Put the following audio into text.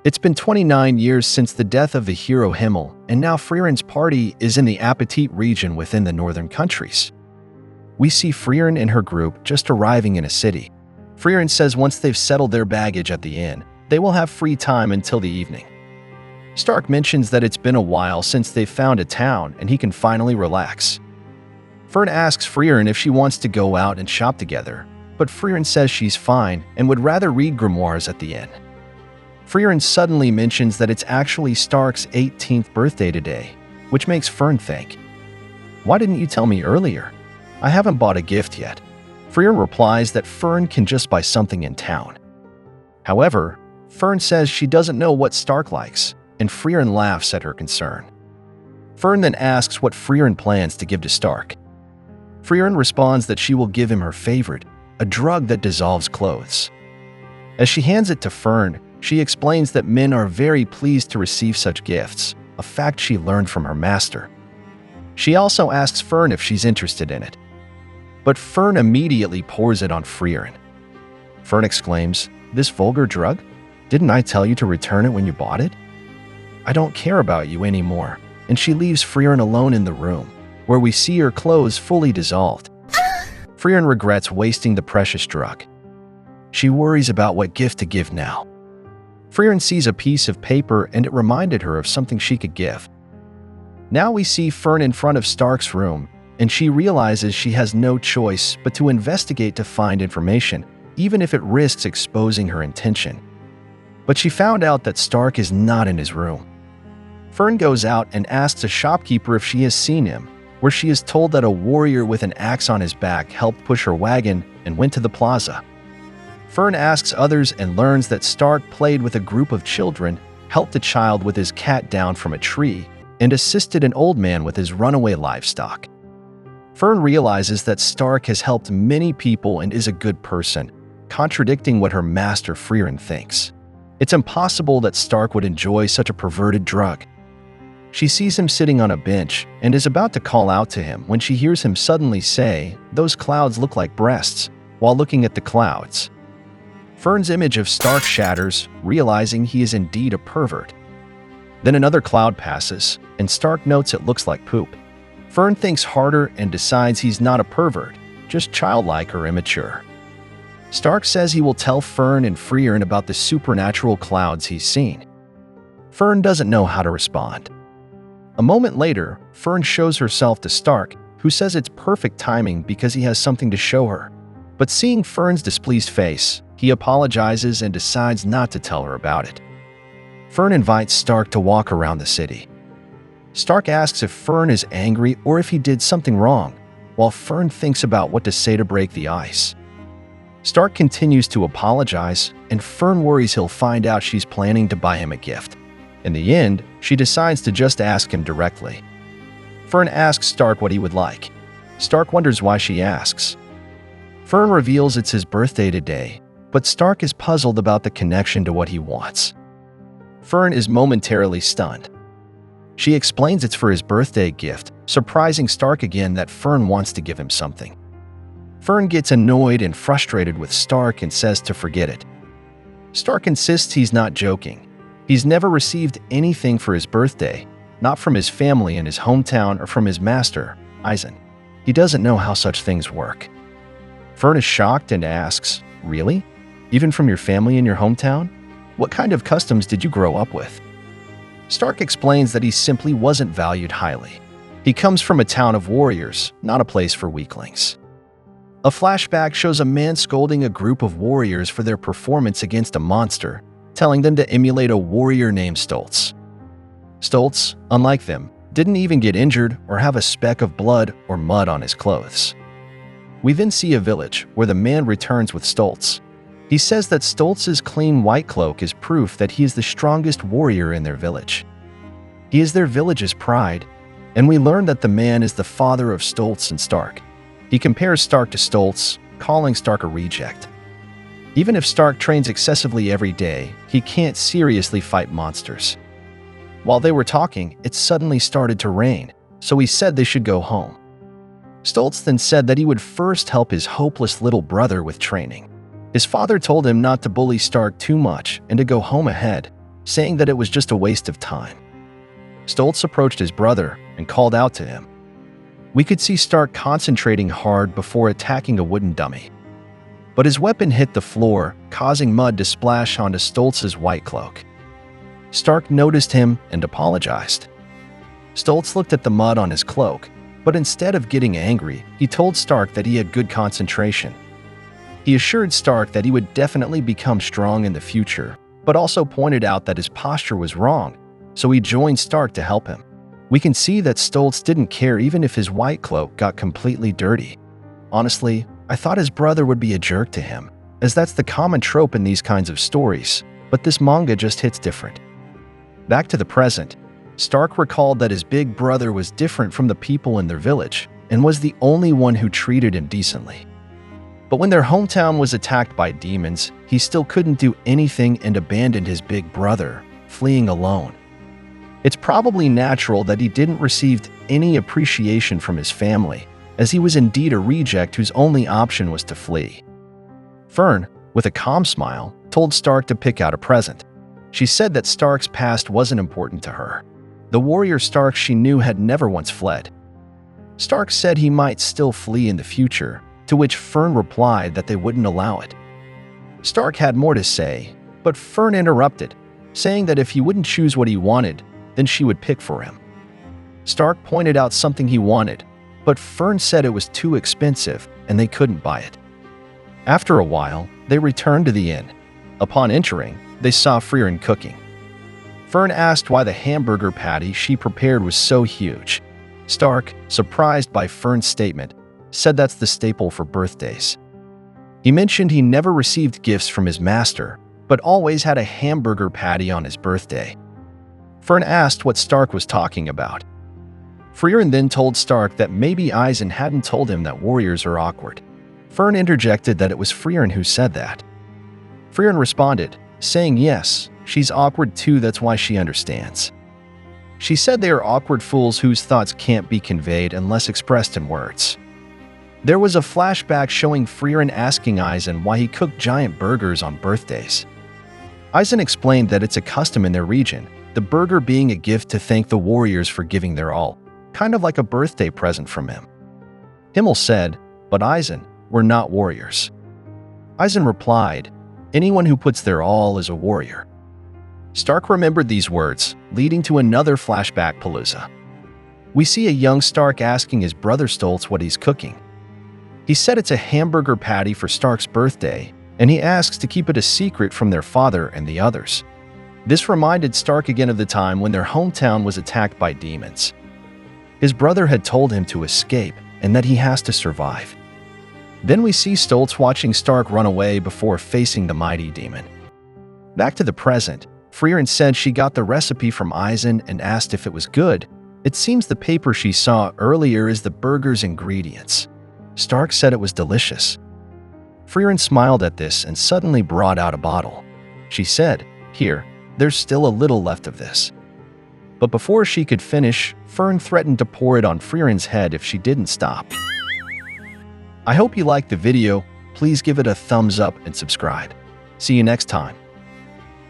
It's been 29 years since the death of the hero Himmel, and now Frieren's party is in the Appetit region within the northern countries. We see Frieren and her group just arriving in a city. Frieren says once they've settled their baggage at the inn, they will have free time until the evening. Stark mentions that it's been a while since they've found a town and he can finally relax. Fern asks Frieren if she wants to go out and shop together, but Frieren says she's fine and would rather read grimoires at the inn. Frieren suddenly mentions that it's actually Stark's 18th birthday today, which makes Fern think, "Why didn't you tell me earlier? I haven't bought a gift yet." Frieren replies that Fern can just buy something in town. However, Fern says she doesn't know what Stark likes, and Frieren laughs at her concern. Fern then asks what Frieren plans to give to Stark. Frieren responds that she will give him her favorite, a drug that dissolves clothes. As she hands it to Fern, she explains that men are very pleased to receive such gifts, a fact she learned from her master. She also asks Fern if she's interested in it. But Fern immediately pours it on Frieren. Fern exclaims, "This vulgar drug? Didn't I tell you to return it when you bought it? I don't care about you anymore," and she leaves Frieren alone in the room, where we see her clothes fully dissolved. Frieren regrets wasting the precious drug. She worries about what gift to give now. Frieren sees a piece of paper and it reminded her of something she could give. Now we see Fern in front of Stark's room, and she realizes she has no choice but to investigate to find information, even if it risks exposing her intention. But she found out that Stark is not in his room. Fern goes out and asks a shopkeeper if she has seen him, where she is told that a warrior with an axe on his back helped push her wagon and went to the plaza. Fern asks others and learns that Stark played with a group of children, helped a child with his cat down from a tree, and assisted an old man with his runaway livestock. Fern realizes that Stark has helped many people and is a good person, contradicting what her master Frieren thinks. It's impossible that Stark would enjoy such a perverted drug. She sees him sitting on a bench and is about to call out to him when she hears him suddenly say, "Those clouds look like breasts," while looking at the clouds. Fern's image of Stark shatters, realizing he is indeed a pervert. Then another cloud passes, and Stark notes it looks like poop. Fern thinks harder and decides he's not a pervert, just childlike or immature. Stark says he will tell Fern and Frieren about the supernatural clouds he's seen. Fern doesn't know how to respond. A moment later, Fern shows herself to Stark, who says it's perfect timing because he has something to show her. But seeing Fern's displeased face, he apologizes and decides not to tell her about it. Fern invites Stark to walk around the city. Stark asks if Fern is angry or if he did something wrong, while Fern thinks about what to say to break the ice. Stark continues to apologize, and Fern worries he'll find out she's planning to buy him a gift. In the end, she decides to just ask him directly. Fern asks Stark what he would like. Stark wonders why she asks. Fern reveals it's his birthday today, but Stark is puzzled about the connection to what he wants. Fern is momentarily stunned. She explains it's for his birthday gift, surprising Stark again that Fern wants to give him something. Fern gets annoyed and frustrated with Stark and says to forget it. Stark insists he's not joking. He's never received anything for his birthday, not from his family in his hometown or from his master, Eisen. He doesn't know how such things work. Fern is shocked and asks, "Really? Even from your family in your hometown? What kind of customs did you grow up with?" Stark explains that he simply wasn't valued highly. He comes from a town of warriors, not a place for weaklings. A flashback shows a man scolding a group of warriors for their performance against a monster, telling them to emulate a warrior named Stoltz. Stoltz, unlike them, didn't even get injured or have a speck of blood or mud on his clothes. We then see a village where the man returns with Stoltz. He says that Stoltz's clean white cloak is proof that he is the strongest warrior in their village. He is their village's pride, and we learn that the man is the father of Stoltz and Stark. He compares Stark to Stoltz, calling Stark a reject. Even if Stark trains excessively every day, he can't seriously fight monsters. While they were talking, it suddenly started to rain, so he said they should go home. Stoltz then said that he would first help his hopeless little brother with training. His father told him not to bully Stark too much and to go home ahead, saying that it was just a waste of time. Stoltz approached his brother and called out to him. We could see Stark concentrating hard before attacking a wooden dummy. But his weapon hit the floor, causing mud to splash onto Stoltz's white cloak. Stark noticed him and apologized. Stoltz looked at the mud on his cloak, but instead of getting angry, he told Stark that he had good concentration. He assured Stark that he would definitely become strong in the future, but also pointed out that his posture was wrong, so he joined Stark to help him. We can see that Stoltz didn't care even if his white cloak got completely dirty. Honestly, I thought his brother would be a jerk to him, as that's the common trope in these kinds of stories, but this manga just hits different. Back to the present, Stark recalled that his big brother was different from the people in their village and was the only one who treated him decently. But when their hometown was attacked by demons, he still couldn't do anything and abandoned his big brother, fleeing alone. It's probably natural that he didn't receive any appreciation from his family, as he was indeed a reject whose only option was to flee. Fern, with a calm smile, told Stark to pick out a present. She said that Stark's past wasn't important to her. The warrior Stark she knew had never once fled. Stark said he might still flee in the future, to which Fern replied that they wouldn't allow it. Stark had more to say, but Fern interrupted, saying that if he wouldn't choose what he wanted, then she would pick for him. Stark pointed out something he wanted, but Fern said it was too expensive and they couldn't buy it. After a while, they returned to the inn. Upon entering, they saw Frieren cooking. Fern asked why the hamburger patty she prepared was so huge. Stark, surprised by Fern's statement, said that's the staple for birthdays. He mentioned he never received gifts from his master, but always had a hamburger patty on his birthday. Fern asked what Stark was talking about. Frieren then told Stark that maybe Eisen hadn't told him that warriors are awkward. Fern interjected that it was Frieren who said that. Frieren responded, saying yes, she's awkward too, that's why she understands. She said they are awkward fools whose thoughts can't be conveyed unless expressed in words. There was a flashback showing Frieren asking Eisen why he cooked giant burgers on birthdays. Eisen explained that it's a custom in their region, the burger being a gift to thank the warriors for giving their all, kind of like a birthday present from him. Himmel said, but Eisen, we're not warriors. Eisen replied, anyone who puts their all is a warrior. Stark remembered these words, leading to another flashback palooza. We see a young Stark asking his brother Stoltz what he's cooking. He said it's a hamburger patty for Stark's birthday, and he asks to keep it a secret from their father and the others. This reminded Stark again of the time when their hometown was attacked by demons. His brother had told him to escape and that he has to survive. Then we see Stoltz watching Stark run away before facing the mighty demon. Back to the present, Frieren said she got the recipe from Eisen and asked if it was good. It seems the paper she saw earlier is the burger's ingredients. Stark said it was delicious. Frieren smiled at this and suddenly brought out a bottle. She said, here, there's still a little left of this. But before she could finish, Fern threatened to pour it on Frieren's head if she didn't stop. I hope you liked the video. Please give it a thumbs up and subscribe. See you next time.